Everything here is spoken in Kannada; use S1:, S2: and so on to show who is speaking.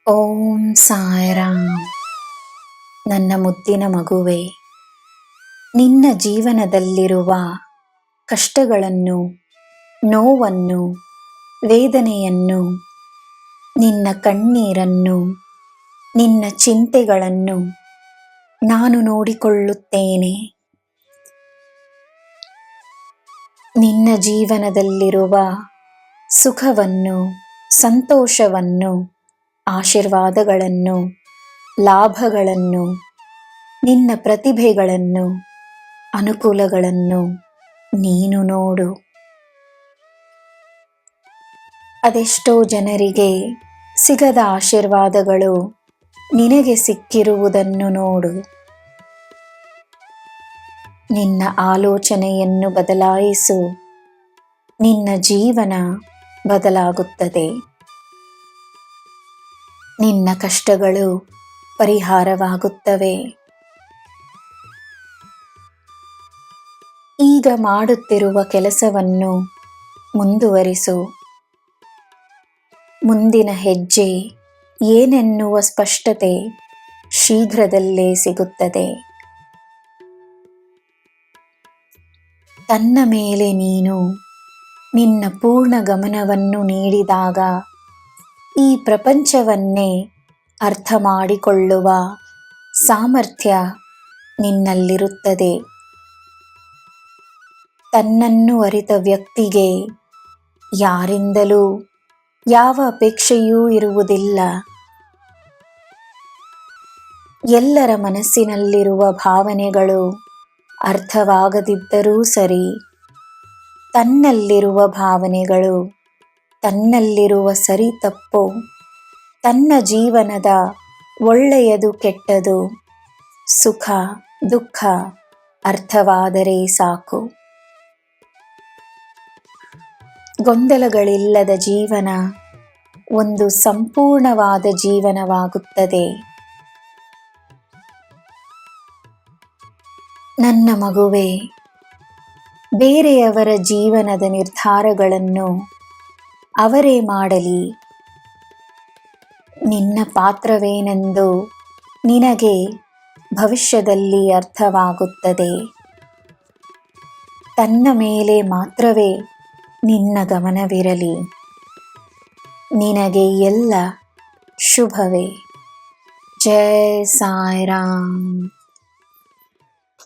S1: ಓಂ ಸಾಯಿರಾಮ್. ನನ್ನ ಮುದ್ದಿನ ಮಗುವೆ, ನಿನ್ನ ಜೀವನದಲ್ಲಿರುವ ಕಷ್ಟಗಳನ್ನು, ನೋವನ್ನು, ವೇದನೆಯನ್ನು, ನಿನ್ನ ಕಣ್ಣೀರನ್ನು, ನಿನ್ನ ಚಿಂತೆಗಳನ್ನು ನಾನು ನೋಡಿಕೊಳ್ಳುತ್ತೇನೆ. ನಿನ್ನ ಜೀವನದಲ್ಲಿರುವ ಸುಖವನ್ನು, ಸಂತೋಷವನ್ನು, ಆಶೀರ್ವಾದಗಳನ್ನು, ಲಾಭಗಳನ್ನು, ನಿನ್ನ ಪ್ರತಿಭೆಗಳನ್ನು, ಅನುಕೂಲಗಳನ್ನು ನೀನು ನೋಡು. ಅದೆಷ್ಟೋ ಜನರಿಗೆ ಸಿಗದ ಆಶೀರ್ವಾದಗಳು ನಿನಗೆ ಸಿಕ್ಕಿರುವುದನ್ನು ನೋಡು. ನಿನ್ನ ಆಲೋಚನೆಯನ್ನು ಬದಲಾಯಿಸು, ನಿನ್ನ ಜೀವನ ಬದಲಾಗುತ್ತದೆ. ನಿನ್ನ ಕಷ್ಟಗಳು ಪರಿಹಾರವಾಗುತ್ತವೆ. ಈಗ ಮಾಡುತ್ತಿರುವ ಕೆಲಸವನ್ನು ಮುಂದುವರಿಸು. ಮುಂದಿನ ಹೆಜ್ಜೆ ಏನೆನ್ನುವ ಸ್ಪಷ್ಟತೆ ಶೀಘ್ರದಲ್ಲೇ ಸಿಗುತ್ತದೆ. ತನ್ನ ಮೇಲೆ ನೀನು ನಿನ್ನ ಪೂರ್ಣ ಗಮನವನ್ನು ನೀಡಿದಾಗ ಈ ಪ್ರಪಂಚವನ್ನೇ ಅರ್ಥ ಮಾಡಿಕೊಳ್ಳುವ ಸಾಮರ್ಥ್ಯ ನಿನ್ನಲ್ಲಿರುತ್ತದೆ. ತನ್ನನ್ನು ಅರಿತ ವ್ಯಕ್ತಿಗೆ ಯಾರಿಂದಲೂ ಯಾವ ಅಪೇಕ್ಷೆಯೂ ಇರುವುದಿಲ್ಲ. ಎಲ್ಲರ ಮನಸ್ಸಿನಲ್ಲಿರುವ ಭಾವನೆಗಳು ಅರ್ಥವಾಗದಿದ್ದರೂ ಸರಿ, ತನ್ನಲ್ಲಿರುವ ಭಾವನೆಗಳು, ತನ್ನಲ್ಲಿರುವ ಸರಿ ತಪ್ಪು, ತನ್ನ ಜೀವನದ ಒಳ್ಳೆಯದು ಕೆಟ್ಟದು, ಸುಖ ದುಃಖ ಅರ್ಥವಾದರೆ ಸಾಕು. ಗೊಂದಲಗಳಿಲ್ಲದ ಜೀವನ ಒಂದು ಸಂಪೂರ್ಣವಾದ ಜೀವನವಾಗುತ್ತದೆ. ನನ್ನ ಮಗುವೇ, ಬೇರೆಯವರ ಜೀವನದ ನಿರ್ಧಾರಗಳನ್ನು ಅವರೇ ಮಾಡಲಿ. ನಿನ್ನ ಪಾತ್ರವೇನೆಂದು ನಿನಗೆ ಭವಿಷ್ಯದಲ್ಲಿ ಅರ್ಥವಾಗುತ್ತದೆ. ತನ್ನ ಮೇಲೆ ಮಾತ್ರವೇ ನಿನ್ನ ಗಮನವಿರಲಿ. ನಿನಗೆ ಎಲ್ಲ ಶುಭವೇ. ಜೈ ಸಾಯಿರಾಮ್.